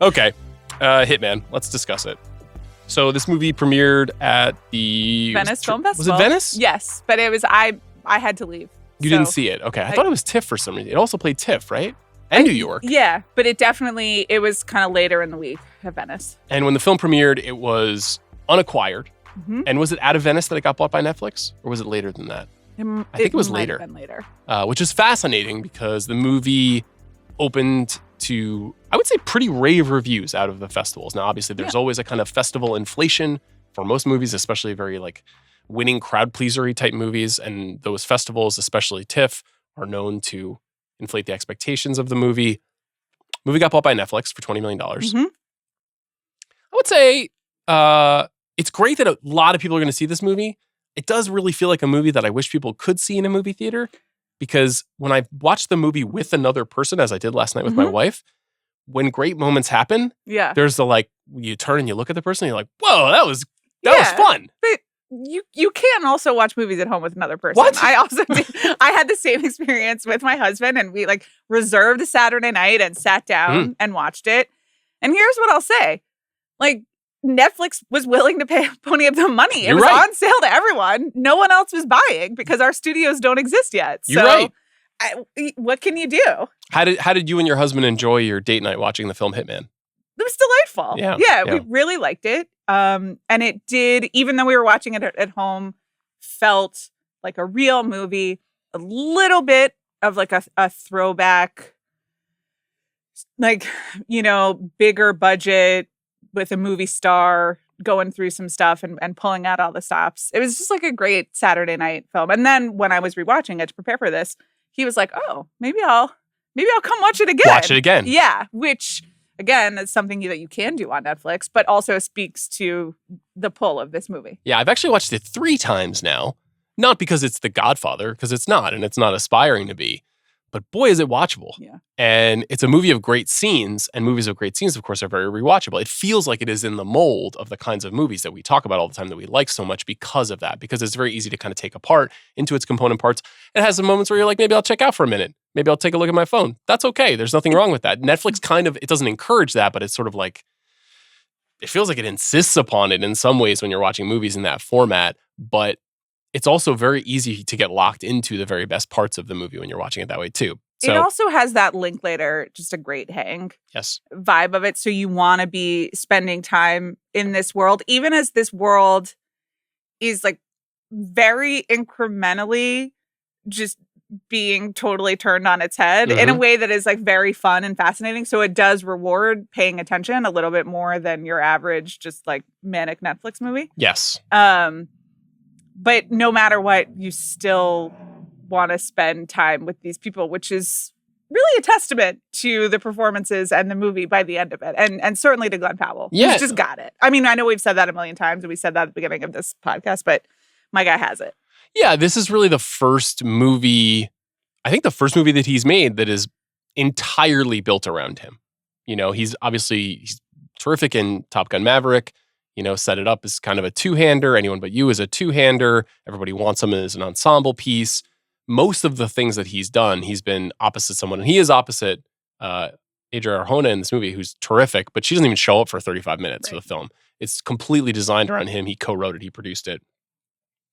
Okay. Hitman. Let's discuss it. So this movie premiered at the Venice Film Festival. Was it Venice? Yes, but it was I had to leave. You didn't see it. Okay. I thought it was TIFF for some reason. It also played TIFF, right? And New York. Yeah, but it was kind of later in the week at Venice. And when the film premiered, it was unacquired. Mm-hmm. And was it out of Venice that it got bought by Netflix? Or was it later than that? I think it was later. Been later. Which is fascinating because the movie opened to, I would say, pretty rave reviews out of the festivals. Now, obviously, there's always a kind of festival inflation for most movies, especially very like winning crowd pleasery type movies. And those festivals, especially TIFF, are known to inflate the expectations of the movie. Movie got bought by Netflix for $20 million. Mm-hmm. I would say it's great that a lot of people are going to see this movie. It does really feel like a movie that I wish people could see in a movie theater. Because when I watched the movie with another person, as I did last night with my wife, when great moments happen, there's the like, you turn and you look at the person and you're like, whoa, that was fun. But you can also watch movies at home with another person. What? I also did. I had the same experience with my husband, and we like reserved a Saturday night and sat down and watched it. And here's what I'll say. Like, Netflix was willing to pony up the money. It was on sale to everyone. No one else was buying because our studios don't exist yet. You're right. What can you do? How did you and your husband enjoy your date night watching the film Hitman? It was delightful. Yeah, we really liked it. And it did, even though we were watching it at home, felt like a real movie. A little bit of like a throwback, like, bigger budget, with a movie star going through some stuff and pulling out all the stops. It was just like a great Saturday night film. And then when I was rewatching it to prepare for this, he was like, "Oh, maybe I'll come watch it again." Watch it again. Yeah, which again is something that you can do on Netflix, but also speaks to the pull of this movie. Yeah, I've actually watched it 3 times now. Not because it's The Godfather, because it's not, and it's not aspiring to be. But boy, is it watchable. Yeah. And it's a movie of great scenes, and movies of great scenes, of course, are very rewatchable. It feels like it is in the mold of the kinds of movies that we talk about all the time that we like so much because of that, because it's very easy to kind of take apart into its component parts. It has some moments where you're like, maybe I'll check out for a minute. Maybe I'll take a look at my phone. That's okay. There's nothing wrong with that. Netflix it doesn't encourage that, but it's sort of like, it feels like it insists upon it in some ways when you're watching movies in that format, but it's also very easy to get locked into the very best parts of the movie when you're watching it that way too. So, it also has that Linklater, just a great hang vibe of it. So you want to be spending time in this world, even as this world is like very incrementally just being totally turned on its head in a way that is like very fun and fascinating. So it does reward paying attention a little bit more than your average just like manic Netflix movie. Yes. But no matter what, you still want to spend time with these people, which is really a testament to the performances and the movie by the end of it. And certainly to Glen Powell. Yeah. He's just got it. I mean, I know we've said that a million times, and we said that at the beginning of this podcast, but my guy has it. Yeah, this is really the first movie, I think the first movie that he's made that is entirely built around him. He's terrific in Top Gun Maverick. Set it up as kind of a two-hander. Anyone But You is a two-hander. Everybody Wants Him as an ensemble piece. Most of the things that he's done, he's been opposite someone. And he is opposite Adria Arjona in this movie, who's terrific, but she doesn't even show up for 35 minutes for the film. It's completely designed around him. He co-wrote it. He produced it.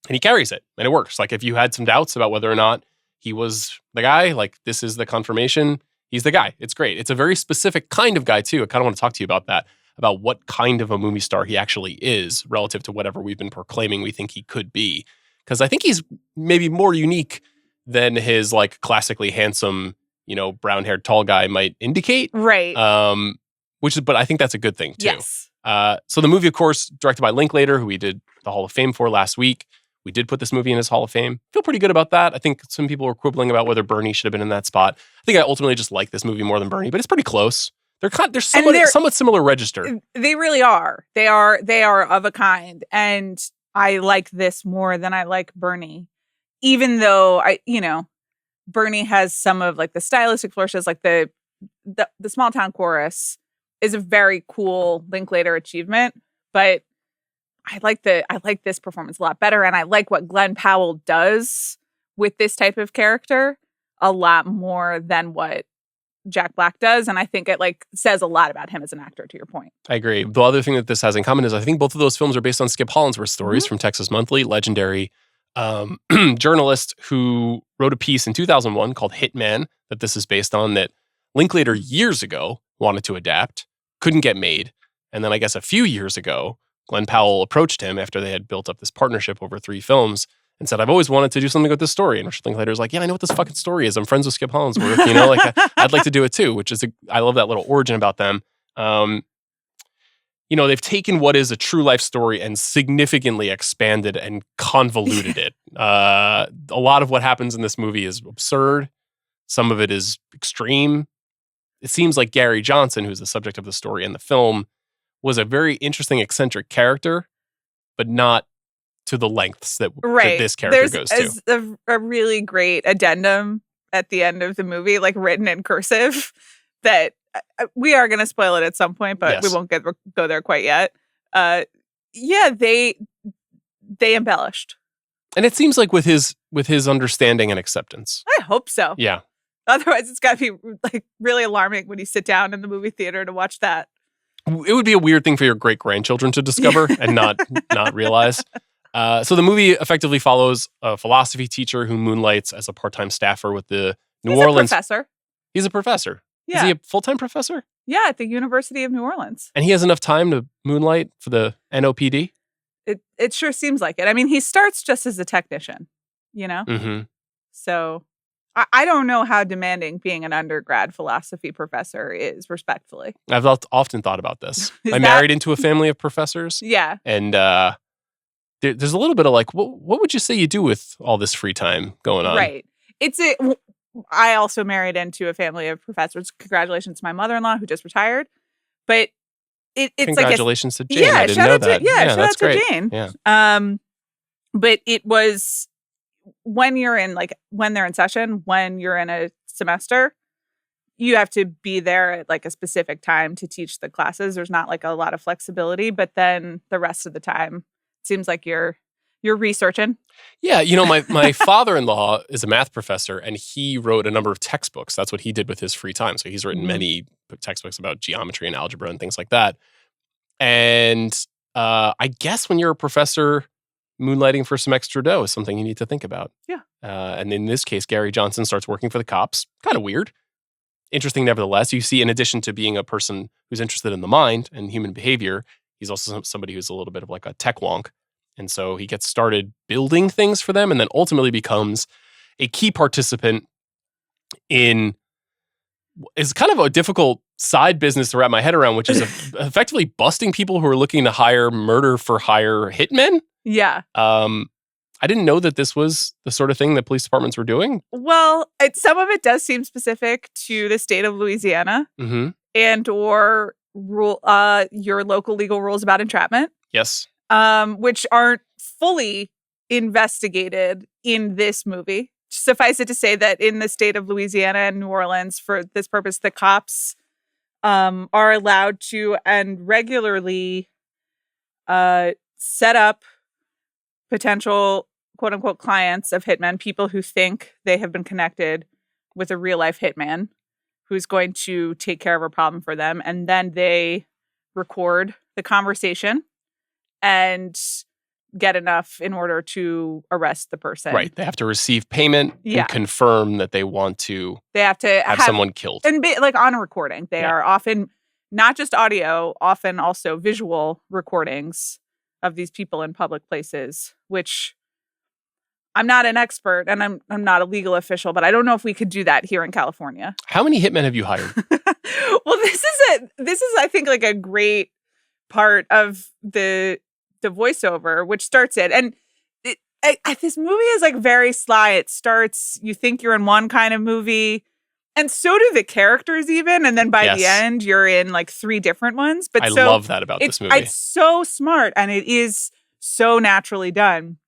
And he carries it. And it works. Like, if you had some doubts about whether or not he was the guy, like, this is the confirmation. He's the guy. It's great. It's a very specific kind of guy, too. I kind of want to talk to you about that, about what kind of a movie star he actually is relative to whatever we've been proclaiming we think he could be. Because I think he's maybe more unique than his like classically handsome, brown-haired tall guy might indicate. Right. But I think that's a good thing too. Yes. So the movie, of course, directed by Linklater, who we did the Hall of Fame for last week. We did put this movie in his Hall of Fame. Feel pretty good about that. I think some people were quibbling about whether Bernie should have been in that spot. I think I ultimately just like this movie more than Bernie, but it's pretty close. They're somewhat similar register. They really are. They are of a kind. And I like this more than I like Bernie. Even though Bernie has some of like the stylistic flourishes, like the small town chorus is a very cool Linklater achievement, but I like this performance a lot better, and I like what Glen Powell does with this type of character a lot more than what Jack Black does. And I think it like says a lot about him as an actor, to your point. I agree. The other thing that this has in common is I think both of those films are based on Skip Hollandsworth stories from Texas Monthly, legendary journalist who wrote a piece in 2001 called Hitman that this is based on that Linklater years ago wanted to adapt, couldn't get made. And then I guess a few years ago, Glen Powell approached him after they had built up this partnership over 3 films and said, I've always wanted to do something with this story. And Richard Linklater's like, yeah, I know what this fucking story is. I'm friends with Skip Hollandsworth. You know, like I'd like to do it too, which is, I love that little origin about them. You know, they've taken what is a true life story and significantly expanded and convoluted it. A lot of what happens in this movie is absurd. Some of it is extreme. It seems like Gary Johnson, who's the subject of the story in the film, was a very interesting, eccentric character, but not to the lengths that this character goes to. There's a really great addendum at the end of the movie, like written in cursive, that we are going to spoil it at some point, but we won't go there quite yet. Yeah, they embellished. And it seems like with his understanding and acceptance. I hope so. Yeah. Otherwise, it's got to be like really alarming when you sit down in the movie theater to watch that. It would be a weird thing for your great-grandchildren to discover and not realize. So the movie effectively follows a philosophy teacher who moonlights as a part-time staffer with the New Orleans. He's a professor. He's a professor. Yeah. Is he a full-time professor? Yeah, at the University of New Orleans. And he has enough time to moonlight for the NOPD? It sure seems like it. I mean, he starts just as a technician, you know? Mm-hmm. So I don't know how demanding being an undergrad philosophy professor is, respectfully. I've often thought about this. I married into a family of professors. Yeah. And there's a little bit of like, what would you say you do with all this free time going on? Right. I also married into a family of professors. Congratulations to my mother-in-law who just retired. But it's congratulations like to Jane. I didn't know that. Shout out to great. Jane. Yeah. But it was when they're in session, when you're in a semester, you have to be there at like a specific time to teach the classes. There's not like a lot of flexibility, but then the rest of the time it seems like you're researching. Yeah, you know, my father-in-law is a math professor, and he wrote a number of textbooks. That's what he did with his free time. So he's written many textbooks about geometry and algebra and things like that. And I guess when you're a professor, moonlighting for some extra dough is something you need to think about. Yeah. And in this case, Gary Johnson starts working for the cops. Kind of weird. Interesting, nevertheless. You see, in addition to being a person who's interested in the mind and human behavior, he's also somebody who's a little bit of like a tech wonk. And so he gets started building things for them and then ultimately becomes a key participant in is kind of a difficult side business to wrap my head around, which is effectively busting people who are looking to hire murder for hire hitmen. Yeah. I didn't know that this was the sort of thing that police departments were doing. Well, some of it does seem specific to the state of Louisiana and or your local legal rules about entrapment. Yes. Which aren't fully investigated in this movie. Suffice it to say that in the state of Louisiana and New Orleans, for this purpose, the cops are allowed to and regularly set up potential quote-unquote clients of hitmen, people who think they have been connected with a real-life hitman who's going to take care of a problem for them. And then they record the conversation and get enough in order to arrest the person. Right. They have to receive payment and confirm that they want to have someone killed. And like on a recording. They are often not just audio, often also visual recordings of these people in public places, which I'm not an expert and I'm not a legal official, but I don't know if we could do that here in California. How many hitmen have you hired? Well, this is I think like a great part of the voiceover, which starts it. And this movie is like very sly. It starts, you think you're in one kind of movie, and so do the characters even. And then by the end, you're in like 3 different ones. But I love that about this movie. It's so smart and it is so naturally done.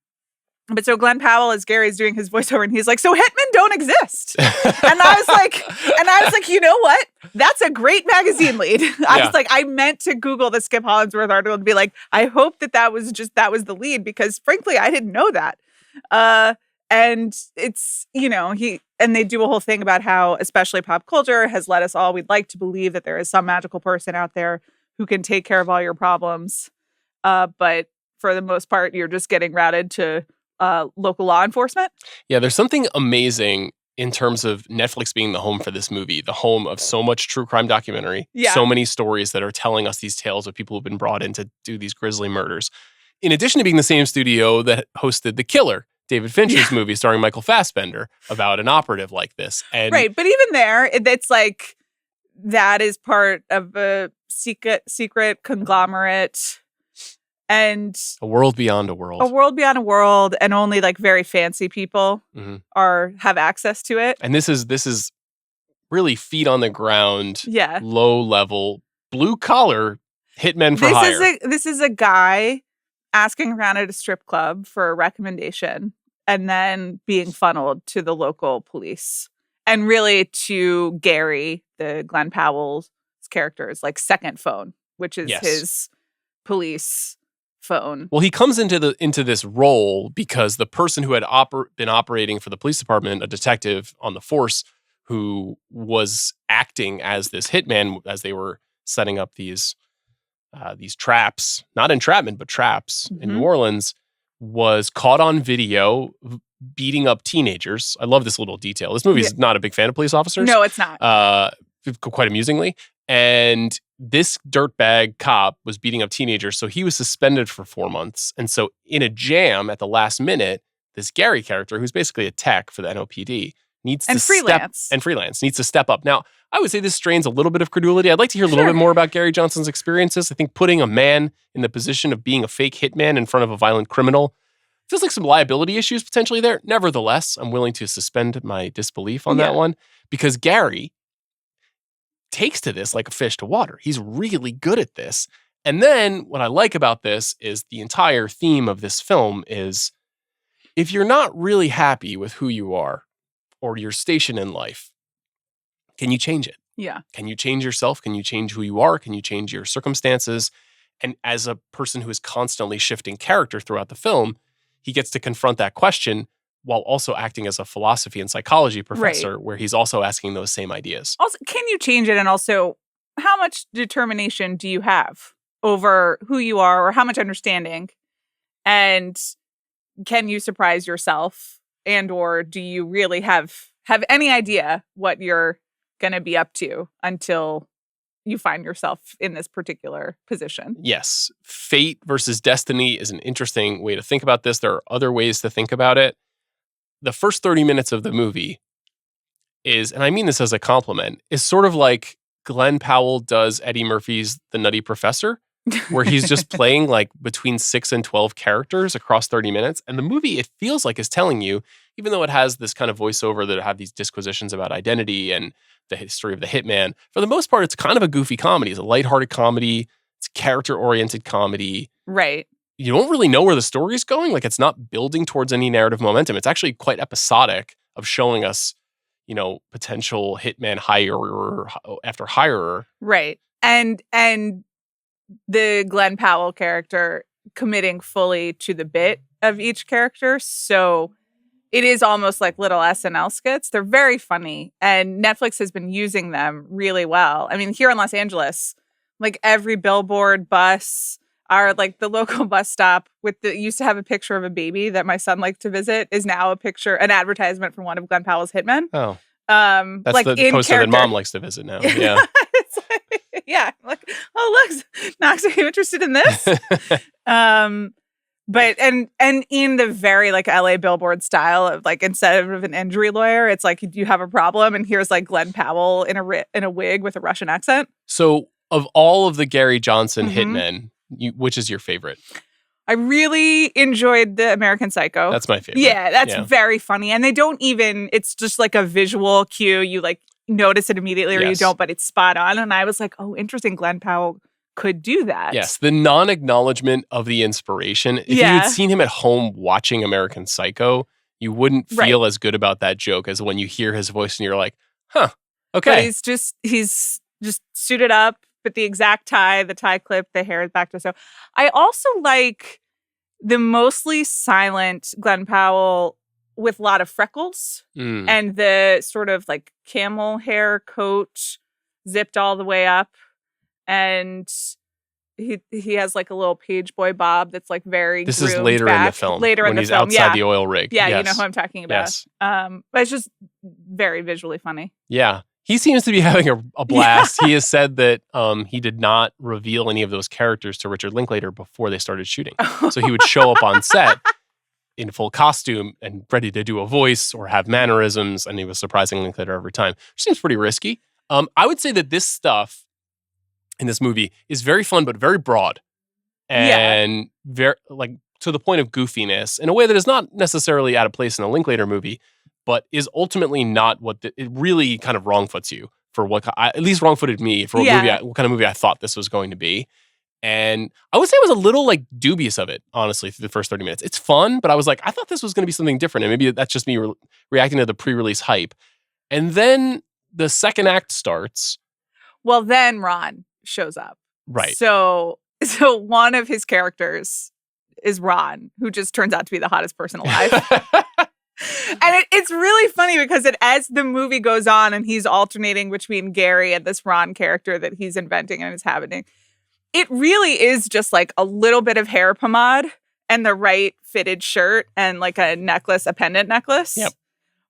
But so Glen Powell, as Gary's doing his voiceover, and he's like, "So hitmen don't exist." and I was like, you know what? That's a great magazine lead. I was like, I meant to Google the Skip Hollandsworth article to be like, I hope that was the lead, because frankly, I didn't know that. And it's, and they do a whole thing about how, especially pop culture has led us all, we'd like to believe that there is some magical person out there who can take care of all your problems. But for the most part, you're just getting routed to local law enforcement. Yeah, there's something amazing in terms of Netflix being the home for this movie, the home of so much true crime documentary, so many stories that are telling us these tales of people who've been brought in to do these grisly murders. In addition to being the same studio that hosted The Killer, David Fincher's movie starring Michael Fassbender about an operative like this. And right, but even there, it's like that is part of a secret conglomerate. And a world beyond a world. A world beyond a world, and only like very fancy people have access to it. And this is really feet on the ground, low level, blue collar hitmen for hire. This is a guy asking around at a strip club for a recommendation and then being funneled to the local police. And really to Gary, the Glen Powell's character's like second phone, which is his police phone. Well, he comes into this role because the person who had been operating for the police department, a detective on the force who was acting as this hitman as they were setting up these traps, not entrapment, but traps in New Orleans, was caught on video beating up teenagers. I love this little detail. This movie's not a big fan of police officers. No, it's not. Quite amusingly. And this dirtbag cop was beating up teenagers, so he was suspended for 4 months. And so in a jam at the last minute, this Gary character, who's basically a tech for the NOPD, needs to step up. Now, I would say this strains a little bit of credulity. I'd like to hear a little bit more about Gary Johnson's experiences. I think putting a man in the position of being a fake hitman in front of a violent criminal feels like some liability issues potentially there. Nevertheless, I'm willing to suspend my disbelief on that one because Gary takes to this like a fish to water. He's really good at this. And then what I like about this is the entire theme of this film is if you're not really happy with who you are or your station in life, can you change it? Yeah. Can you change yourself? Can you change who you are? Can you change your circumstances? And as a person who is constantly shifting character throughout the film, he gets to confront that question while also acting as a philosophy and psychology professor, where he's also asking those same ideas. Also, can you change it? And also, how much determination do you have over who you are or how much understanding? And can you surprise yourself? And or do you really have any idea what you're going to be up to until you find yourself in this particular position? Yes. Fate versus destiny is an interesting way to think about this. There are other ways to think about it. The first 30 minutes of the movie is, and I mean this as a compliment, is sort of like Glen Powell does Eddie Murphy's The Nutty Professor, where he's just playing like between 6 and 12 characters across 30 minutes. And the movie, it feels like is telling you, even though it has this kind of voiceover that have these disquisitions about identity and the history of the hitman, for the most part, it's kind of a goofy comedy. It's a lighthearted comedy. It's character-oriented comedy. Right. You don't really know where the story's going. Like, it's not building towards any narrative momentum. It's actually quite episodic of showing us, potential hitman hirer after hirer. Right. And the Glen Powell character committing fully to the bit of each character. So it is almost like little SNL skits. They're very funny. And Netflix has been using them really well. I mean, here in Los Angeles, like every billboard, bus, our like the local bus stop used to have a picture of a baby that my son liked to visit is now an advertisement for one of Glen Powell's hitmen. Oh, that's like the poster that mom likes to visit now. Yeah. Like, oh, look, Knox, are you interested in this? But and in the very like LA billboard style of like instead of an injury lawyer, it's like you have a problem and here's like Glen Powell in a wig with a Russian accent. So of all of the Gary Johnson hitmen, which is your favorite? I really enjoyed the American Psycho. That's my favorite. Yeah, that's very funny. And they don't even, it's just like a visual cue. You like notice it immediately or you don't, but it's spot on. And I was like, oh, interesting. Glen Powell could do that. Yes, the non-acknowledgement of the inspiration. If you had seen him at home watching American Psycho, you wouldn't feel as good about that joke as when you hear his voice and you're like, huh, okay. But he's just suited up with the exact tie, the tie clip, the hair is back to so. I also like the mostly silent Glen Powell with a lot of freckles Mm. and the sort of like camel hair coat zipped all the way up. And he has like a little page boy bob that's like very This is groomed later in the back. film. Later when in the he's film, outside yeah. the oil rig. Yeah, Yes. you know who I'm talking about. Yes. But it's just very visually funny. Yeah. He seems to be having a blast. He has said that he did not reveal any of those characters to Richard Linklater before they started shooting. So he would show up on set in full costume and ready to do a voice or have mannerisms, and he was surprising Linklater every time. Which seems pretty risky. I would say that this stuff in this movie is very fun, but very broad. And very like to the point of goofiness in a way that is not necessarily out of place in a Linklater movie, but is ultimately not what it really kind of wrongfoots you for at least wrongfooted me for what kind of movie I thought this was going to be. And I would say I was a little like dubious of it, honestly, through the first 30 minutes. It's fun, but I was like, I thought this was going to be something different. And maybe that's just me reacting to the pre-release hype. And then the second act starts. Well, then Ron shows up. Right. So one of his characters is Ron, who just turns out to be the hottest person alive. And it's really funny because as the movie goes on and he's alternating between Gary and this Ron character that he's inventing and is happening, it really is just like a little bit of hair pomade and the right fitted shirt and like a pendant necklace. Yep.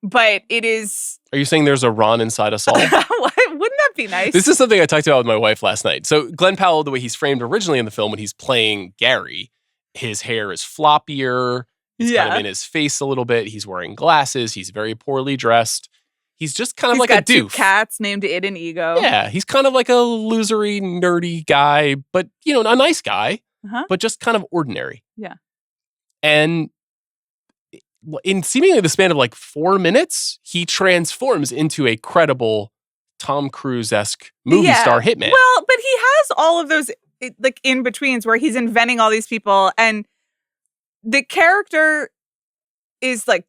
But it is... Are you saying there's a Ron inside us all? Wouldn't that be nice? This is something I talked about with my wife last night. So Glen Powell, the way he's framed originally in the film when he's playing Gary, his hair is floppier. He's kind of in his face a little bit. He's wearing glasses. He's very poorly dressed. He's just kind of like a doof. He's got 2 cats named Id and Ego. Yeah, he's kind of like a losery, nerdy guy, but, a nice guy, but just kind of ordinary. Yeah. And in seemingly the span of like 4 minutes, he transforms into a credible Tom Cruise-esque movie star hitman. Well, but he has all of those like in-betweens where he's inventing all these people, and the character is like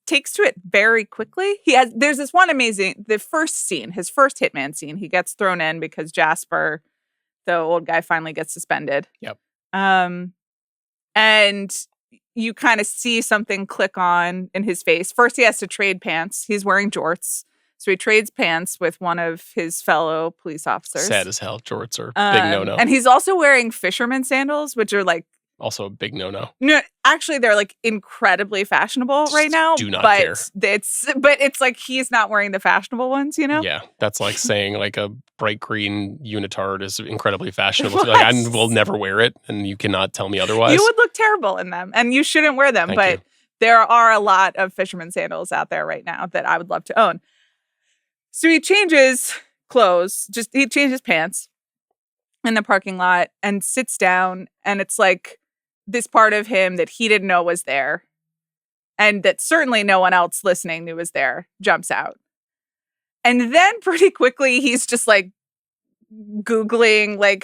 takes to it very quickly. There's this one the first scene, his first hitman scene, he gets thrown in because Jasper, the old guy, finally gets suspended. Yep. And you kind of see something click on in his face. First, he has to trade pants. He's wearing jorts. So he trades pants with one of his fellow police officers. Sad as hell. Jorts are big no-no. And he's also wearing fisherman sandals, which are like... Also a big no-no. No, actually, they're like incredibly fashionable right now. Do not care. But it's like he's not wearing the fashionable ones, Yeah, that's like saying like a bright green unitard is incredibly fashionable. Like, I will never wear it, and you cannot tell me otherwise. You would look terrible in them, and you shouldn't wear them. Thank you. There are a lot of fisherman sandals out there right now that I would love to own. So he changes clothes, he changes pants in the parking lot and sits down, and it's like this part of him that he didn't know was there and that certainly no one else listening knew was there jumps out. And then pretty quickly he's just like Googling like,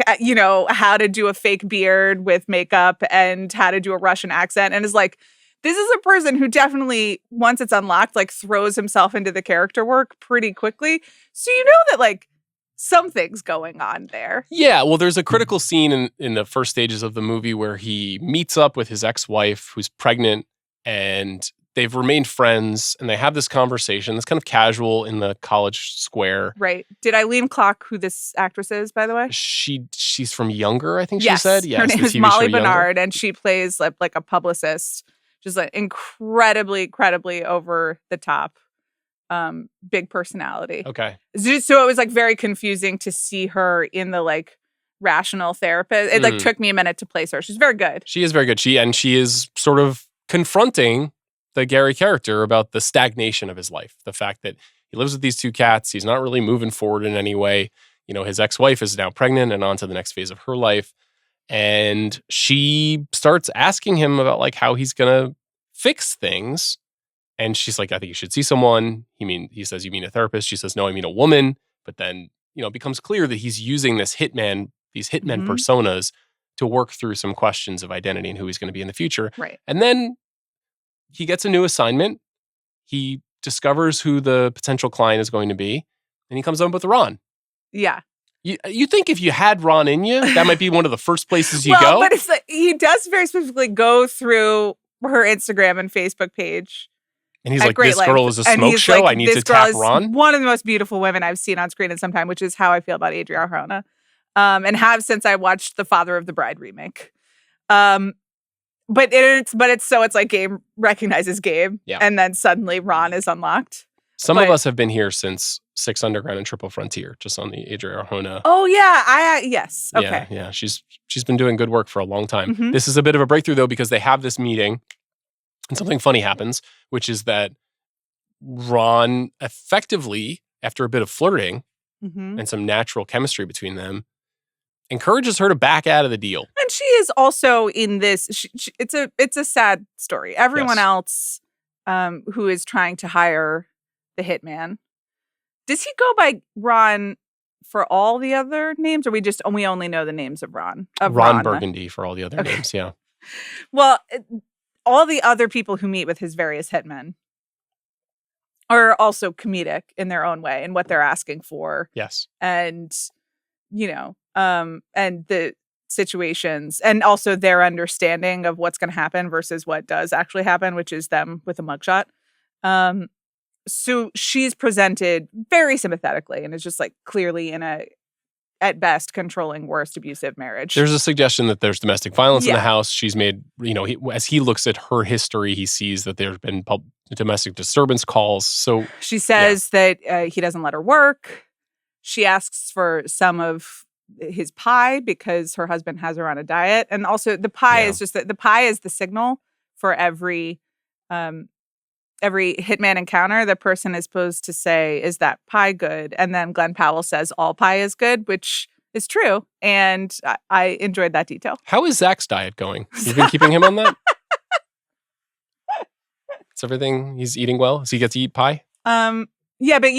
how to do a fake beard with makeup and how to do a Russian accent, and is like, this is a person who definitely, once it's unlocked, like throws himself into the character work pretty quickly. So you know that like something's going on there. Yeah, well, there's a critical scene in the first stages of the movie where he meets up with his ex-wife who's pregnant, and they've remained friends, and they have this conversation that's kind of casual in the college square. Right. Did Eileen clock who this actress is, by the way? She's from Younger, I think she said. Yes, her name is Molly Bernard, and she plays like a publicist, just like incredibly over the top. Big personality. Okay. So it was like very confusing to see her in the like rational therapist. It like took me a minute to place her. She's very good. She is very good. She is sort of confronting the Gary character about the stagnation of his life. The fact that he lives with these 2 cats. He's not really moving forward in any way. His ex-wife is now pregnant and on to the next phase of her life. And she starts asking him about like how he's going to fix things. And she's like, I think you should see someone. He says, you mean a therapist? She says, no, I mean a woman. But then, it becomes clear that he's using these hitmen personas to work through some questions of identity and who he's going to be in the future. Right. And then he gets a new assignment. He discovers who the potential client is going to be. And he comes up with Ron. Yeah. You think if you had Ron in you, that might be one of the first places you go? But it's like, he does very specifically go through her Instagram and Facebook page. And he's at like, great this length. girl is a And smoke he's show. like, I need this to girl tap is Ron. one of the most beautiful women I've seen on screen in some time, which is how I feel about Adria Arjona. And have since I watched the Father of the Bride remake. But it's like game recognizes game. Yeah. And then suddenly Ron is unlocked. Some of us have been here since Six Underground and Triple Frontier, just on the Adria Arjona. Oh yeah, yes. Okay. Yeah. She's been doing good work for a long time. Mhm. This is a bit of a breakthrough though, because they have this meeting and something funny happens, which is that Ron effectively, after a bit of flirting Mhm. and some natural chemistry between them, encourages her to back out of the deal. And she is also in this. It's a sad story. Everyone Yes. else, who is trying to hire the hitman, does he go by Ron for all the other names, or we only know the names of Ron? Ron Burgundy for all the other Okay. names. Yeah. Well, all the other people who meet with his various hitmen are also comedic in their own way and what they're asking for. Yes. And and the situations and also their understanding of what's going to happen versus what does actually happen, which is them with a mugshot. So she's presented very sympathetically and is just like clearly in a, at best, controlling, worst abusive marriage. There's a suggestion that there's domestic violence in Yeah. the house. She's made, as he looks at her history, he sees that there's been domestic disturbance calls. So She says that he doesn't let her work. She asks for some of his pie because her husband has her on a diet. And also the pie is just that the pie is the signal for every hitman encounter. The person is supposed to say, is that pie good? And then Glen Powell says all pie is good, which is true. And I enjoyed that detail. how is Zach's diet going? You've been keeping him on that? Is everything, he's eating well? Does he get to eat pie? Yeah, but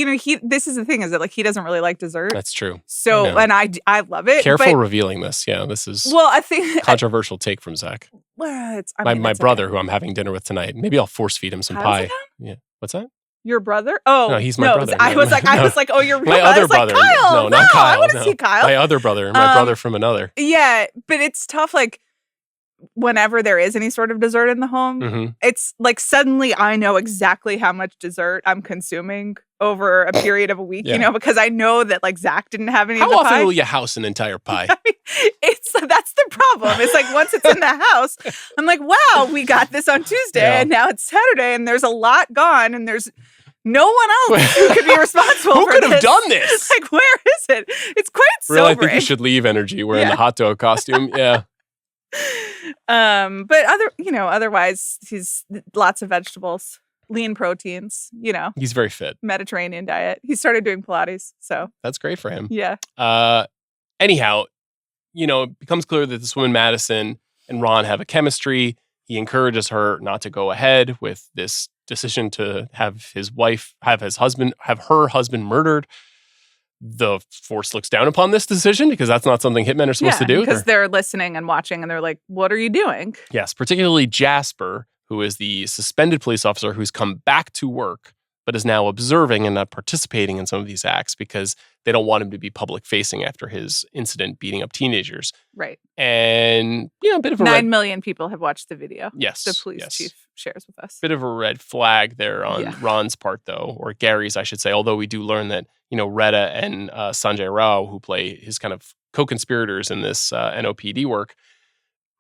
this is the thing, is that like he doesn't really like dessert. That's true. So, I know. and I love it. Careful but, reveling this. Yeah, this is I think controversial take from Zach. it's My it's brother, okay. who I'm having dinner with tonight. Maybe I'll force feed him some How pie. does it Yeah. What's that? Your brother? Oh, No, he's my brother. I No, was like, no. oh, you're My I other was like, brother. Kyle. No, not Kyle. I want to no. see Kyle. My other brother. My brother from another. Yeah, but it's tough. Like, whenever there is any sort of dessert in the home, hmm it's like suddenly I know exactly how much dessert I'm consuming over a period of a week. Yeah. Because I know that like Zach didn't have any. How of the often pie. will you house an entire pie? That's the problem. It's like once it's in the house, I'm like, wow, we got this on Tuesday, Yeah. and now it's Saturday, and there's a lot gone, and there's no one else who could be responsible. Who for could have this. done this? Like, where is it? It's quite Really, I sobering. think you should leave energy. We're in Yeah. the hot dog costume. Yeah. But otherwise, he's lots of vegetables, lean proteins. He's very fit. Mediterranean diet. He started doing Pilates, so That's great for him. yeah. Anyhow, it becomes clear that this woman, Madison, and Ron have a chemistry. He encourages her not to go ahead with this decision to have her husband murdered. The force looks down upon this decision because that's not something hitmen are supposed to do. because they're listening and watching, and they're like, "What are you doing?" Yes, particularly Jasper, who is the suspended police officer who's come back to work, but is now observing and not participating in some of these acts because they don't want him to be public facing after his incident beating up teenagers. Right. And a bit of a 9 million people have watched the video. yes, The police yes. chief shares with us. Bit of a red flag there on Yeah. Ron's part, though, or Gary's, I should say. Although we do learn that Retta and Sanjay Rao, who play his kind of co-conspirators in this NOPD work,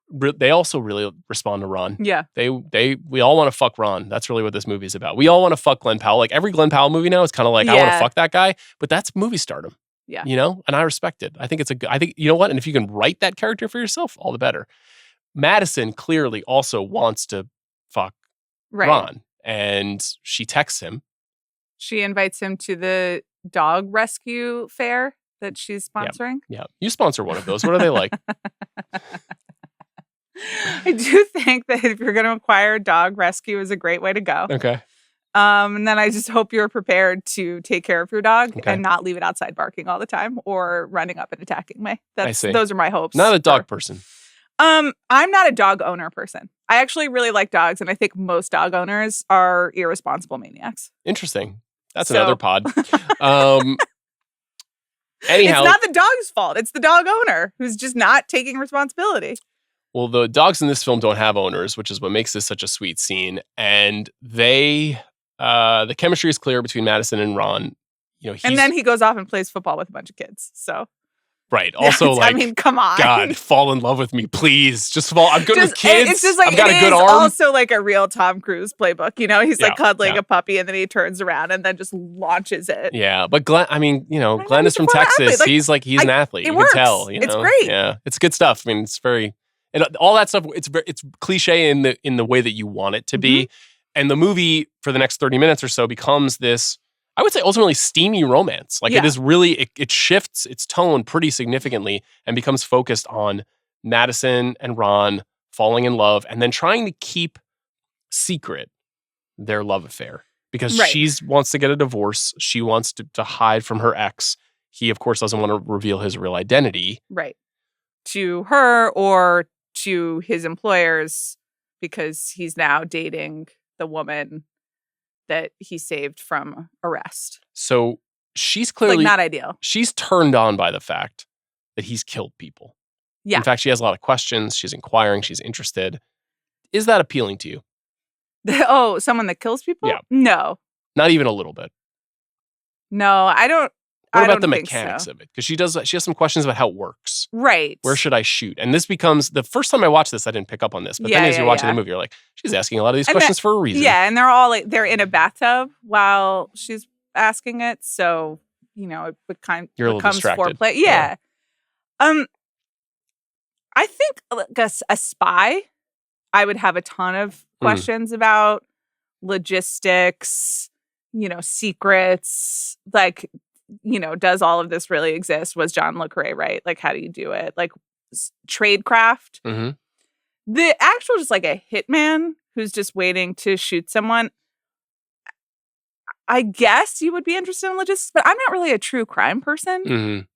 they also really respond to Ron. Yeah. We all want to fuck Ron. That's really what this movie is about. We all want to fuck Glen Powell. Like every Glen Powell movie now is kind of like, I want to Yeah. fuck that guy, but that's movie stardom. Yeah. And I respect it. I think you know what? And if you can write that character for yourself, all the better. Madison clearly also wants to fuck Right. Ron, and she texts him. She invites him to the dog rescue fair that she's sponsoring. Yeah. You sponsor one of those. What are they like? I do think that if you're going to acquire a dog, rescue is a great way to go. Okay. And then I just hope you're prepared to take care of your dog Okay. and not leave it outside barking all the time or running up and attacking me. see. Those are my hopes. Not a dog person. I'm not a dog owner person. I actually really like dogs, and I think most dog owners are irresponsible maniacs. Interesting. That's So- another pod. Anyhow, It's not the dog's fault. It's the dog owner who's just not taking responsibility. well, the dogs in this film don't have owners, which is what makes this such a sweet scene. And they The chemistry is clear between Madison and Ron. And then he goes off and plays football with a bunch of kids. So. Right. Also, I mean, come on. God, fall in love with me, please. Just fall. I'm good with kids. It's just like, I've got a good is arm. Also like a real Tom Cruise playbook. He's like cuddling a puppy and then he turns around and then just launches it. Yeah. But Glenn, Glenn is from Texas. He's an athlete. You works. can tell. It's great. Yeah. It's good stuff. I mean, it's and all that stuff. It's cliche in the way that you want it to be. And the movie for the next 30 minutes or so becomes this, I would say, ultimately steamy romance. Like it is really, it shifts its tone pretty significantly and becomes focused on Madison and Ron falling in love and then trying to keep secret their love affair because she wants to get a divorce. She wants to hide from her ex. He, of course, doesn't want to reveal his real identity. Right. To her or to his employers because he's now dating the woman that he saved from arrest. So she's clearly not ideal. She's turned on by the fact that he's killed people. Yeah. In fact, she has a lot of questions. She's inquiring. She's interested. Is that appealing to you? Oh, someone that kills people? Yeah. No. Not even a little bit. No, I don't. What about the mechanics of it? Because she has some questions about how it works. Right. Where should I shoot? And this becomes, the first time I watched this, I didn't pick up on this. But then as you're watching the movie, you're like, she's asking a lot of these questions for a reason. Yeah, and they're all they're in a bathtub while she's asking it. So, it becomes foreplay. Yeah. I think a spy, I would have a ton of questions about logistics, secrets, like, does all of this really exist? Was John Le Carre right? Like, how do you do it? Like, tradecraft. Mm-hmm. The actual just like a hitman who's just waiting to shoot someone. I guess you would be interested in logistics, but I'm not really a true crime person,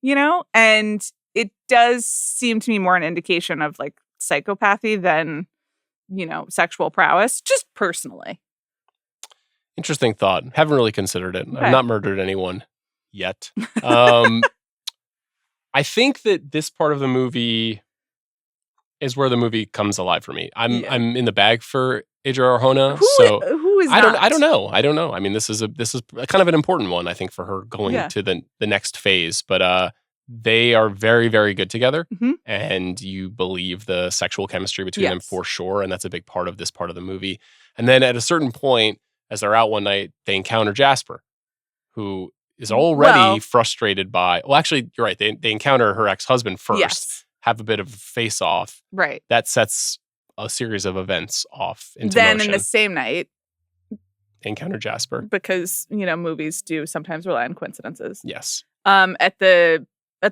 And it does seem to me more an indication of like psychopathy than, sexual prowess, just personally. Interesting thought. Haven't really considered it. Okay. I've not murdered anyone yet. I think that this part of the movie is where the movie comes alive for me. I'm in the bag for Adria Arjona. Who is I don't know. I mean, this is kind of an important one, I think, for her going to the next phase. But they are very, very good together, and you believe the sexual chemistry between them for sure, and that's a big part of this part of the movie. And then at a certain point, as they're out one night, they encounter Jasper, who is already frustrated by. Well, actually, you're right. They encounter her ex-husband first, have a bit of a face-off. Right. That sets a series of events off into motion. Then in the same night, they encounter Jasper. Because, movies do sometimes rely on coincidences. Yes. At the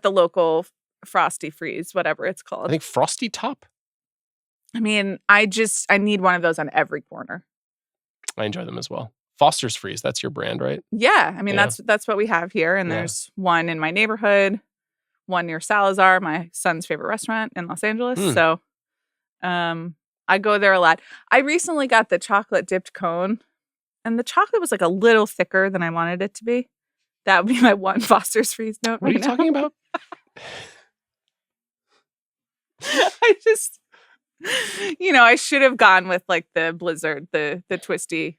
local Frosty Freeze, whatever it's called. I think Frosty Top. I mean, I need one of those on every corner. I enjoy them as well. Foster's Freeze, that's your brand, right? Yeah. I mean, that's what we have here. And there's one in my neighborhood, one near Salazar, my son's favorite restaurant in Los Angeles. So I go there a lot. I recently got the chocolate dipped cone, and the chocolate was like a little thicker than I wanted it to be. That would be my one Foster's Freeze note. What are you talking about? I just, I should have gone with like the Blizzard, the twisty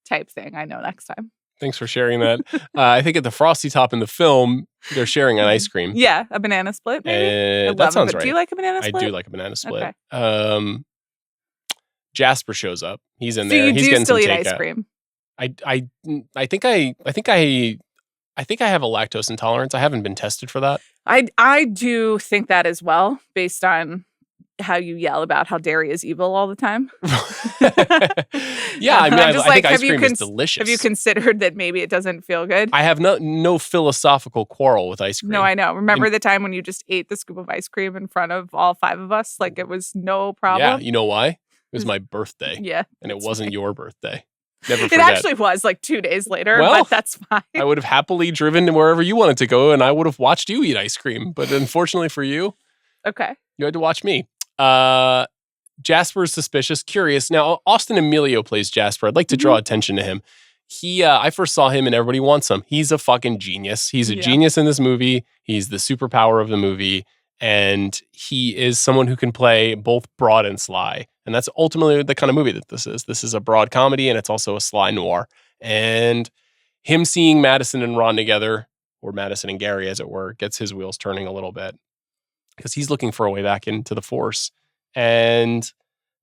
type thing. I know next time. Thanks for sharing that. I think at the Frosty Top in the film, they're sharing an ice cream. Yeah, a banana split. Maybe? That sounds right. Do you like a banana split? I do like a banana split. Okay. Jasper shows up. He's in so there. He's getting still some eat ice cream. I think I have a lactose intolerance. I haven't been tested for that. I do think that as well, based on how you yell about how dairy is evil all the time. Yeah, I mean, I think ice cream is delicious. Have you considered that maybe it doesn't feel good? I have no philosophical quarrel with ice cream. No, I know. Remember the time when you just ate the scoop of ice cream in front of all five of us? Like it was no problem. Yeah, you know why? It was my birthday. Yeah. And it wasn't your birthday. Never forget. It actually was like 2 days later, but that's fine. I would have happily driven to wherever you wanted to go, and I would have watched you eat ice cream. But unfortunately for you, you had to watch me. Jasper's suspicious, curious. Now, Austin Emilio plays Jasper. I'd like to draw attention to him. I first saw him in Everybody Wants Some. He's a fucking genius. He's a genius in this movie. He's the superpower of the movie. And he is someone who can play both broad and sly. And that's ultimately the kind of movie that this is. This is a broad comedy, and it's also a sly noir. And him seeing Madison and Ron together, or Madison and Gary, as it were, gets his wheels turning a little bit because he's looking for a way back into the force. And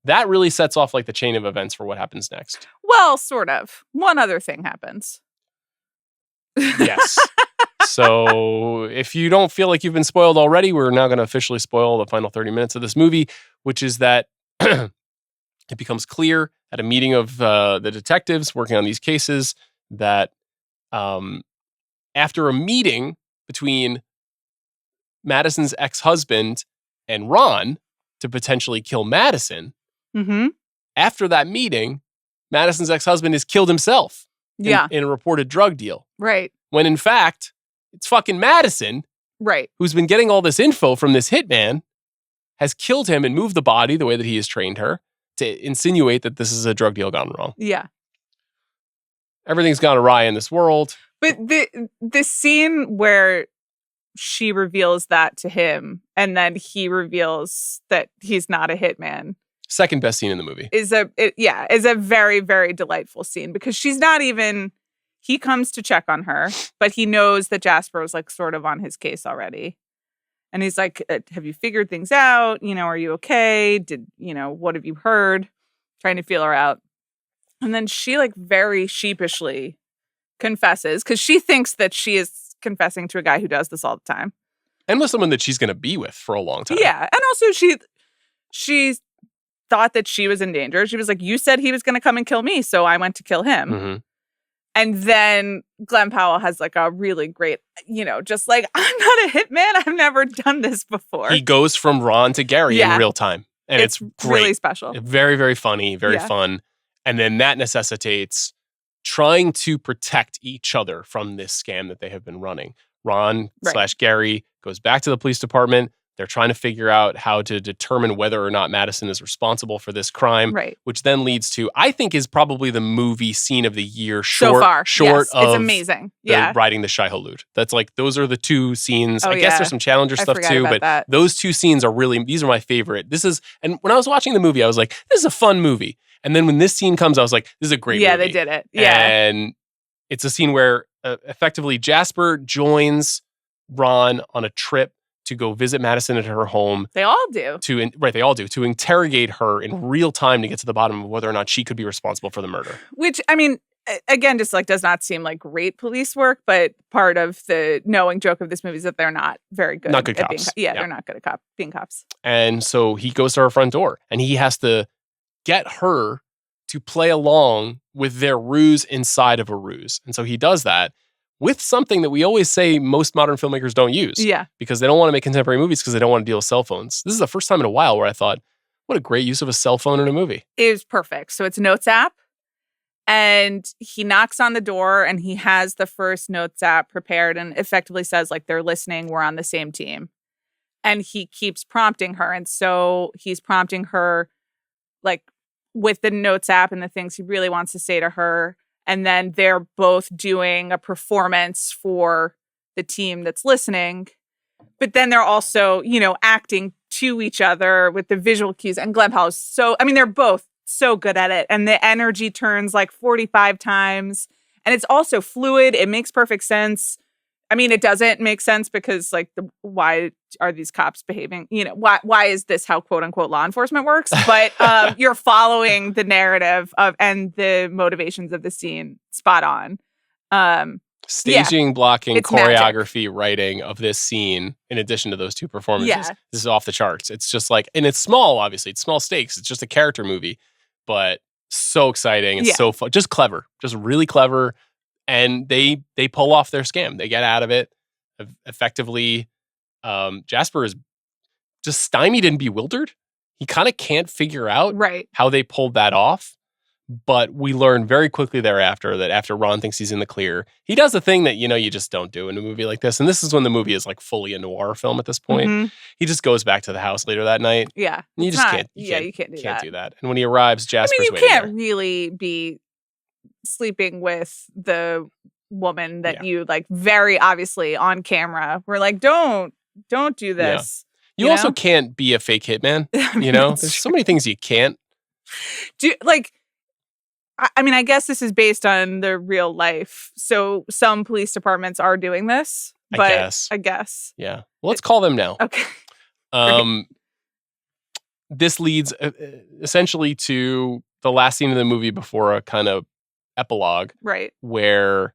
that really sets off like the chain of events for what happens next. Well, sort of. One other thing happens. Yes. So if you don't feel like you've been spoiled already, we're now going to officially spoil the final 30 minutes of this movie, which is that it becomes clear at a meeting of the detectives working on these cases that after a meeting between Madison's ex-husband and Ron to potentially kill Madison, after that meeting, Madison's ex-husband has killed himself in a reported drug deal. Right. When in fact, it's fucking Madison, right, who's been getting all this info from this hitman, has killed him and moved the body the way that he has trained her to insinuate that this is a drug deal gone wrong. Yeah. Everything's gone awry in this world. But the scene where she reveals that to him and then he reveals that he's not a hitman. Second best scene in the movie. Is a very, very delightful scene because she's not even... He comes to check on her, but he knows that Jasper is like sort of on his case already. And he's like, have you figured things out? Are you okay? What have you heard? Trying to feel her out. And then she like very sheepishly confesses because she thinks that she is confessing to a guy who does this all the time. And with someone that she's going to be with for a long time. Yeah. And also she thought that she was in danger. She was like, you said he was going to come and kill me. So I went to kill him. Mm-hmm. And then Glen Powell has like a really great, just like, I'm not a hitman. I've never done this before. He goes from Ron to Gary in real time. And it's great. Really special. Very, very funny, very fun. And then that necessitates trying to protect each other from this scam that they have been running. Ron / Gary goes back to the police department. They're trying to figure out how to determine whether or not Madison is responsible for this crime, which then leads to, I think, is probably the movie scene of the year short of it's amazing. Riding the Shai-Hulud. That's like, those are the two scenes. I guess there's some Challenger stuff too, but those two scenes are really, these are my favorite. And when I was watching the movie, I was like, this is a fun movie. And then when this scene comes, I was like, this is a great movie. Yeah, they did it. Yeah. And it's a scene where effectively Jasper joins Ron on a trip to go visit Madison at her home. They all do. They all do. To interrogate her in real time to get to the bottom of whether or not she could be responsible for the murder. Which, I mean, again, just like does not seem like great police work, but part of the knowing joke of this movie is that they're not very good. Not good at cops. They're not good at being cops. And so he goes to her front door and he has to get her to play along with their ruse inside of a ruse. And so he does that with something that we always say most modern filmmakers don't use. Yeah. Because they don't want to make contemporary movies because they don't want to deal with cell phones. This is the first time in a while where I thought, what a great use of a cell phone in a movie. It was perfect. So it's a Notes app. And he knocks on the door and he has the first Notes app prepared and effectively says, like, they're listening, we're on the same team. And he keeps prompting her. And so he's prompting her, like, with the Notes app and the things he really wants to say to her. And then they're both doing a performance for the team that's listening. But then they're also, acting to each other with the visual cues. And Glen Powell is they're both so good at it. And the energy turns like 45 times. And it's also fluid. It makes perfect sense. I mean, it doesn't make sense because, like, why are these cops behaving? Why is this how quote unquote law enforcement works? But you're following the narrative and the motivations of the scene spot on. Staging, blocking, it's choreography, magic. Writing of this scene, in addition to those two performances, this is off the charts. It's just like, and it's small, obviously, it's small stakes. It's just a character movie, but so exciting and so fun, just clever, just really clever. And they pull off their scam. They get out of it effectively. Jasper is just stymied and bewildered. He kind of can't figure out how they pulled that off. But we learn very quickly thereafter that after Ron thinks he's in the clear, he does the thing that, you just don't do in a movie like this. And this is when the movie is like fully a noir film at this point. Mm-hmm. He just goes back to the house later that night. Yeah. And you just can't. You can't do that. And when he arrives, Jasper's waiting there. You can't really be sleeping with the woman that you like very obviously on camera. We're like, don't do this. You also can't be a fake hitman. You know, there's so many things you can't. I guess this is based on the real life. So some police departments are doing this. But I guess. Yeah. Well, let's call them now. Okay. This leads essentially to the last scene of the movie before a kind of epilogue. Right. Where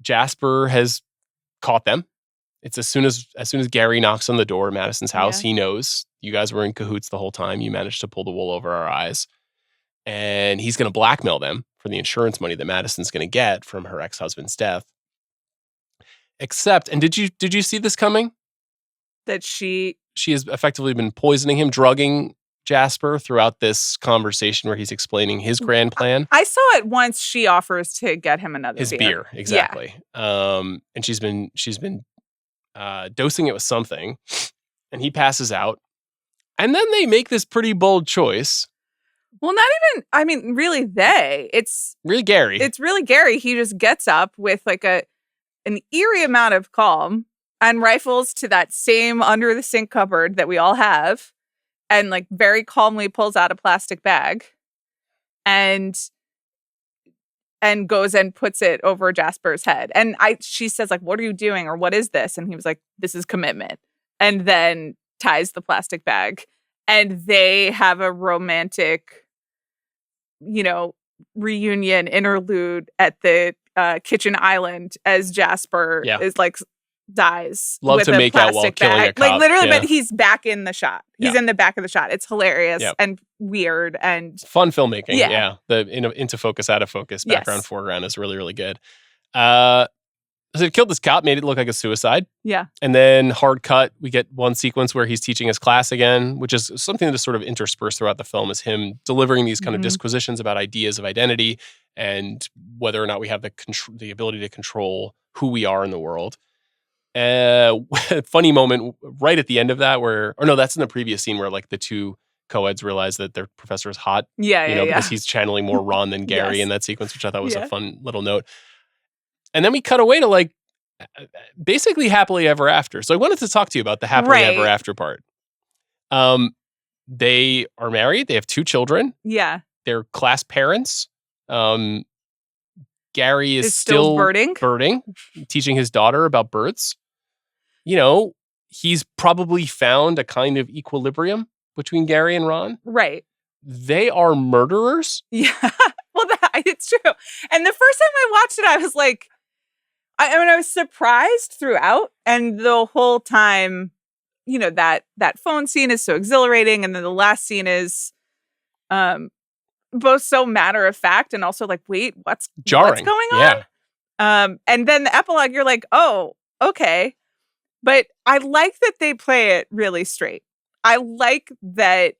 Jasper has caught them. It's as soon as Gary knocks on the door at Madison's house, he knows you guys were in cahoots the whole time. You managed to pull the wool over our eyes. And he's going to blackmail them for the insurance money that Madison's going to get from her ex-husband's death. Except, and did you see this coming? That she has effectively been poisoning him, drugging Jasper throughout this conversation where he's explaining his grand plan. I saw it once she offers to get him another beer. Exactly. Yeah. And she's been dosing it with something, and he passes out. And then they make this pretty bold choice. Well, really it's really Gary. It's really Gary. He just gets up with like an eerie amount of calm and rifles to that same under the sink cupboard that we all have, and like very calmly pulls out a plastic bag and goes and puts it over Jasper's head. And she says like, "What are you doing?" or "What is this?" And he was like, "This is commitment." And then ties the plastic bag, and they have a romantic, reunion interlude at the kitchen island as Jasper is like dies. Love with to make out while killing a cop. Like literally, but he's back in the shot. He's in the back of the shot. It's hilarious and weird and fun filmmaking. Yeah. The into focus, out of focus, background, foreground is really, really good. So they killed this cop, made it look like a suicide. Yeah. And then hard cut, we get one sequence where he's teaching his class again, which is something that is sort of interspersed throughout the film, is him delivering these kind of disquisitions about ideas of identity and whether or not we have the ability to control who we are in the world. Funny moment right at the end of that that's in the previous scene where like the two co-eds realize that their professor is hot. Because he's channeling more Ron than Gary in that sequence, which I thought was a fun little note. And then we cut away to like basically happily ever after. So I wanted to talk to you about the happily ever after part. They are married. They have 2 children. Yeah. They're class parents. Gary is still birding, teaching his daughter about birds. He's probably found a kind of equilibrium between Gary and Ron. Right. They are murderers. Yeah. Well, it's true. And the first time I watched it, I was like, I was surprised throughout. And the whole time, that phone scene is so exhilarating. And then the last scene is both so matter of fact and also like, wait, what's jarring? What's going on? Yeah. And then the epilogue, you're like, oh, okay. But I like that they play it really straight. I like that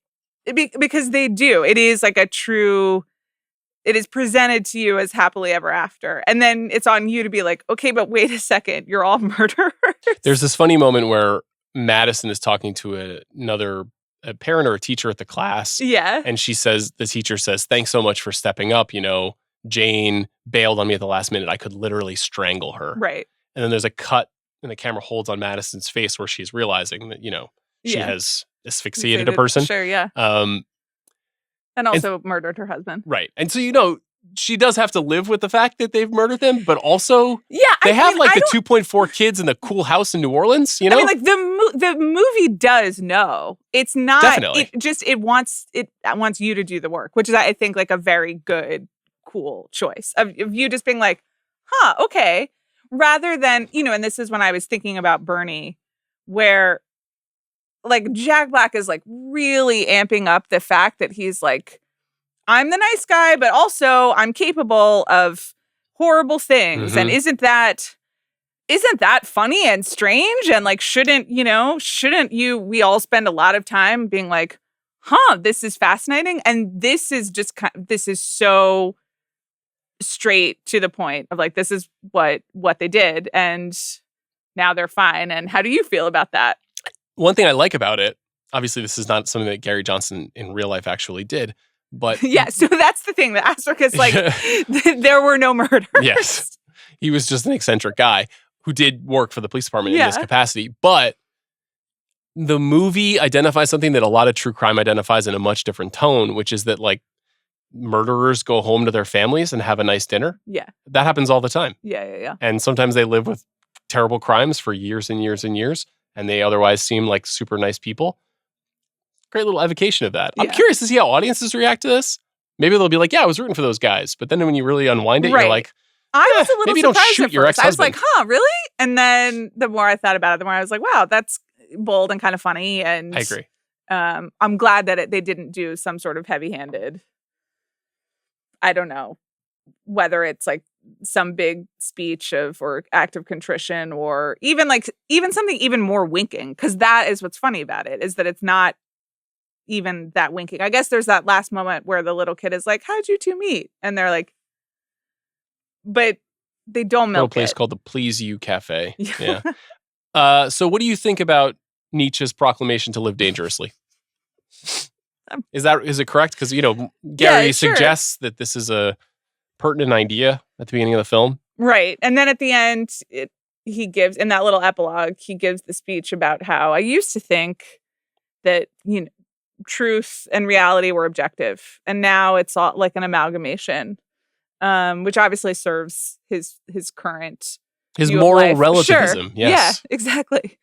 because they do. It is like it is presented to you as happily ever after. And then it's on you to be like, okay, but wait a second, you're all murderers. There's this funny moment where Madison is talking to a parent or a teacher at the class. Yeah. And the teacher says, "Thanks so much for stepping up. Jane bailed on me at the last minute. I could literally strangle her." Right. And then there's a cut and the camera holds on Madison's face where she's realizing that, she has asphyxiated a person. Sure, yeah. And also murdered her husband. Right. And so, she does have to live with the fact that they've murdered them, but also they have the 2.4 kids in the cool house in New Orleans, the movie does know. It's not definitely. It wants you to do the work, which is I think like a very good, cool choice of you just being like, huh, okay. Rather than, and this is when I was thinking about Bernie, where like Jack Black is like really amping up the fact that he's like, I'm the nice guy, but also I'm capable of horrible things. And isn't that funny and strange? And like, shouldn't we all spend a lot of time being like, huh, this is fascinating. And this is just this is so straight to the point of like, this is what they did. And now they're fine. And how do you feel about that? One thing I like about it, obviously this is not something that Gary Johnson in real life actually did, but yeah, so that's the thing. The asterisk is like, there were no murders. Yes. He was just an eccentric guy who did work for the police department in this capacity. But the movie identifies something that a lot of true crime identifies in a much different tone, which is that like murderers go home to their families and have a nice dinner. Yeah. That happens all the time. Yeah. And sometimes they live with terrible crimes for years and years and years, and they otherwise seem like super nice people. Great little evocation of that. I'm curious to see how audiences react to this. Maybe they'll be like, yeah, I was rooting for those guys. But then when you really unwind it, you're like, I was a little maybe surprised don't shoot at your first. I was ex-husband. like, huh, really? And then the more I thought about it, the more I was like, wow, that's bold and kind of funny. And I agree. I'm glad that they didn't do some sort of heavy-handed, I don't know, whether it's like some big speech or act of contrition, or even something even more winking, because that is what's funny about it, is that it's not even that winking. I guess there's that last moment where the little kid is like, how'd you two meet? And they're like, but they don't milk a place it. called the Please You Cafe. Yeah. So what do you think about Nietzsche's proclamation to live dangerously? Is it correct? Because, Gary suggests that this is a pertinent idea at the beginning of the film. Right. And then at the end, he gives, in that little epilogue, he gives the speech about how I used to think that, truth and reality were objective. And now it's all like an amalgamation, which obviously serves his current his moral relativism. Sure. Yes. Yeah, exactly.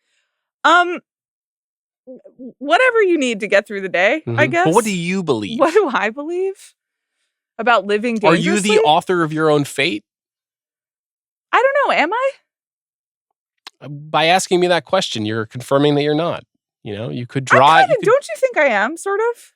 Whatever you need to get through the day, I guess. But what do you believe? What do I believe about living dangerously? Are you the author of your own fate? I don't know. Am I? By asking me that question, you're confirming that you're not. You could draw. Don't you think I am, sort of?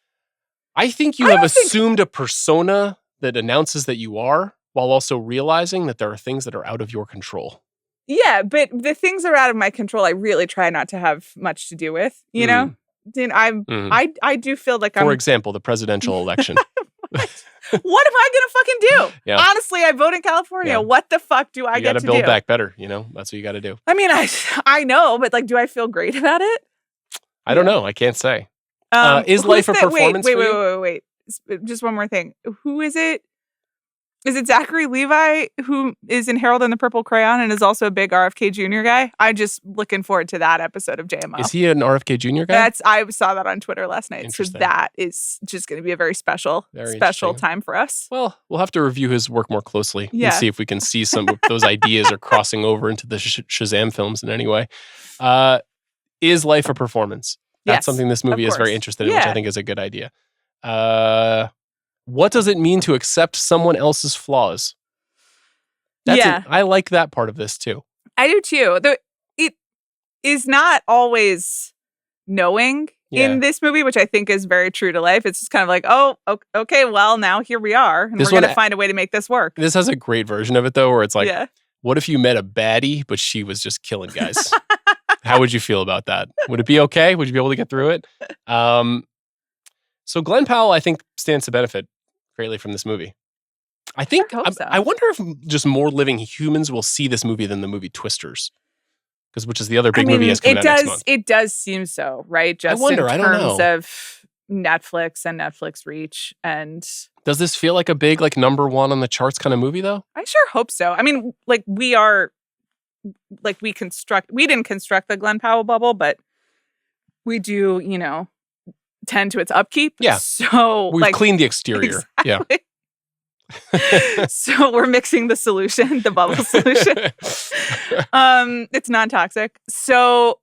I think you have assumed a persona that announces that you are, while also realizing that there are things that are out of your control. Yeah, but the things that are out of my control, I really try not to have much to do with. I do feel like For example, the presidential election. What am I going to fucking do? Yeah. Honestly, I vote in California. Yeah. What the fuck do I get to do? You got to build back better. That's what you got to do. I mean, I know, but do I feel great about it? I don't know. I can't say. Is life a performance? Wait. Just one more thing. Who is it? Is it Zachary Levi, who is in Harold and the Purple Crayon and is also a big RFK Jr. guy? I'm just looking forward to that episode of JMO. Is he an RFK Jr. guy? I saw that on Twitter last night. So that is just going to be a very special time for us. Well, we'll have to review his work more closely and see if we can see some of those ideas are crossing over into the Shazam films in any way. Is life a performance? That's something this movie is very interested in, which I think is a good idea. What does it mean to accept someone else's flaws? I like that part of this too. I do too. It is not always knowing in this movie, which I think is very true to life. It's just kind of like, oh, okay, well, now here we are, and we're going to find a way to make this work. This has a great version of it though, where it's like, what if you met a baddie, but she was just killing guys? How would you feel about that? Would it be okay? Would you be able to get through it? So Glen Powell, I think, stands to benefit greatly from this movie. I think, I wonder if just more living humans will see this movie than the movie Twisters, which is the other big movie that's coming out next month. It does seem so, right? Just in terms of Netflix and Netflix reach. And does this feel like a big, number one on the charts kind of movie, though? I sure hope so. I mean, we didn't construct the Glen Powell bubble, but we do, tend to its upkeep. Yeah. So we've cleaned the exterior. Exactly. Yeah. So we're mixing the solution, the bubble solution. It's non-toxic. So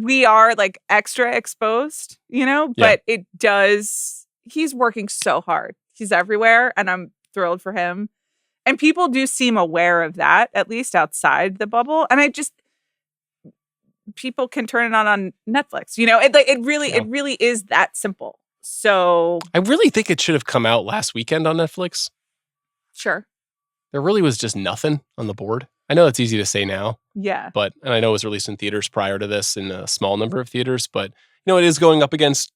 we are extra exposed, but it does, he's working so hard. He's everywhere and I'm thrilled for him. And people do seem aware of that, at least outside the bubble. And people can turn it on Netflix. It really is that simple. So I really think it should have come out last weekend on Netflix. Sure. There really was just nothing on the board. I know it's easy to say now. Yeah. And I know it was released in theaters prior to this in a small number of theaters, but it is going up against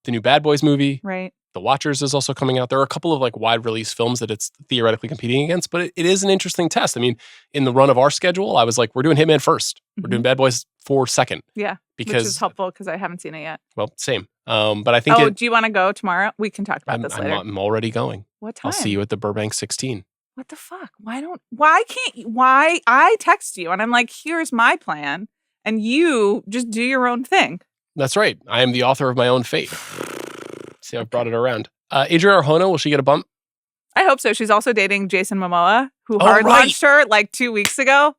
the new Bad Boys movie. Right. The Watchers is also coming out. There are a couple of wide release films that it's theoretically competing against, but it is an interesting test. I mean, in the run of our schedule, I was like, we're doing Hitman first. Mm-hmm. We're doing Bad Boys 4 second. Yeah. Which is helpful because I haven't seen it yet. Well, same. But I think do you want to go tomorrow? We can talk about this later. I'm already going. What time? I'll see you at the Burbank 16. What the fuck? Why I text you and I'm like, here's my plan. and you just do your own thing. That's right. I am the author of my own fate. See, I've brought it around. Adria Arjona, will she get a bump? I hope so. She's also dating Jason Momoa, who hard launched her like 2 weeks ago,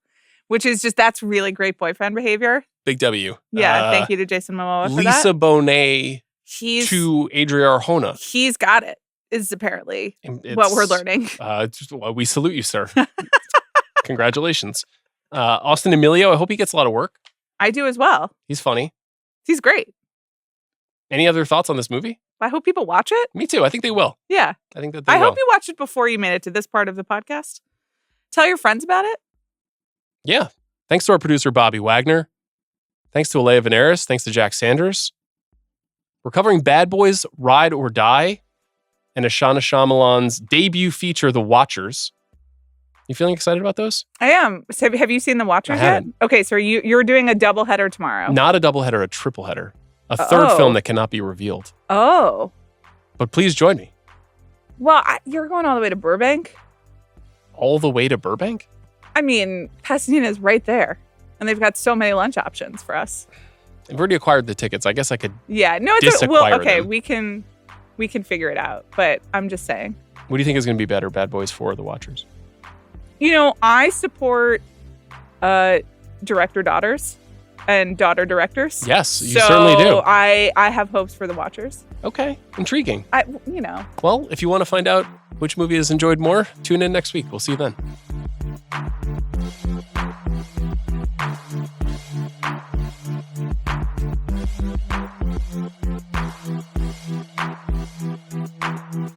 which is that's really great boyfriend behavior. Big W. Yeah, thank you to Jason Momoa for Lisa that. Bonet to Adria Arjona. He's got it, is apparently what we're learning. We salute you, sir. Congratulations. Austin Emilio, I hope he gets a lot of work. I do as well. He's funny. He's great. Any other thoughts on this movie? I hope people watch it. Me too. I think they will. Yeah. I think that they will. I hope you watched it before you made it to this part of the podcast. Tell your friends about it. Yeah. Thanks to our producer, Bobby Wagner. Thanks to Alea Veneris. Thanks to Jack Sanders. We're covering Bad Boys, Ride or Die, and Ashana Shyamalan's debut feature, The Watchers. You feeling excited about those? I am. So have you seen The Watchers yet? Okay, so you're doing a doubleheader tomorrow. Not a doubleheader, a tripleheader. A third film that cannot be revealed. Oh. But please join me. Well, you're going all the way to Burbank? All the way to Burbank? I mean, Pasadena's right there. And they've got so many lunch options for us. I've already acquired the tickets. I guess I could disaquire them. we can figure it out. But I'm just saying. What do you think is going to be better, Bad Boys 4 or The Watchers? I support director daughters and daughter directors. Yes, you certainly do. I have hopes for The Watchers. Okay, intriguing. I Well, if you want to find out which movie is enjoyed more, tune in next week. We'll see you then.